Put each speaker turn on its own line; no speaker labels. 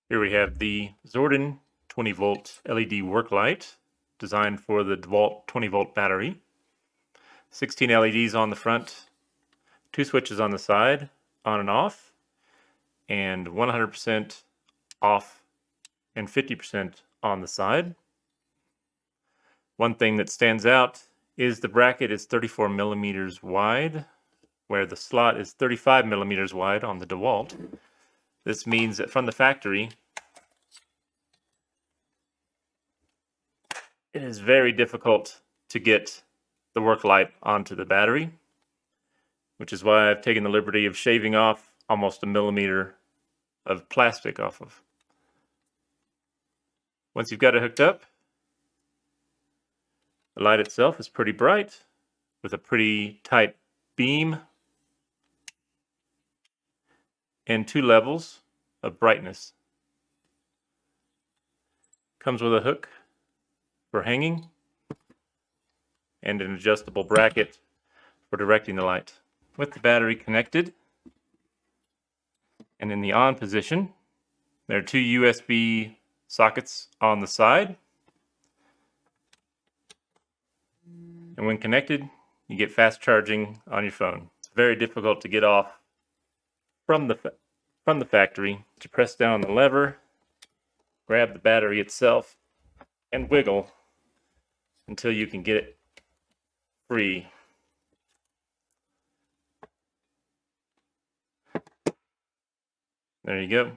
Here we have the Zordin 20 volt LED work light designed for the Dewalt 20 volt battery. 16 LEDs on the front, 2 switches on the side, on and off, and 100% off and 50% on the side. One thing that stands out is the bracket is 34 millimeters wide, where the slot is 35 millimeters wide on the Dewalt. This means that from the factory, it is very difficult to get the work light onto the battery, which is why I've taken the liberty of shaving off almost a millimeter of plastic off of. Once you've got it hooked up, the light itself is pretty bright with a pretty tight beam and 2 levels of brightness. Comes with a hook for hanging and an adjustable bracket for directing the light. With the battery connected and in the on position, there are 2 USB sockets on the side. And when connected, you get fast charging on your phone. It's very difficult to get off from the factory. To press down on the lever, grab the battery itself, and wiggle until you can get it free. There you go.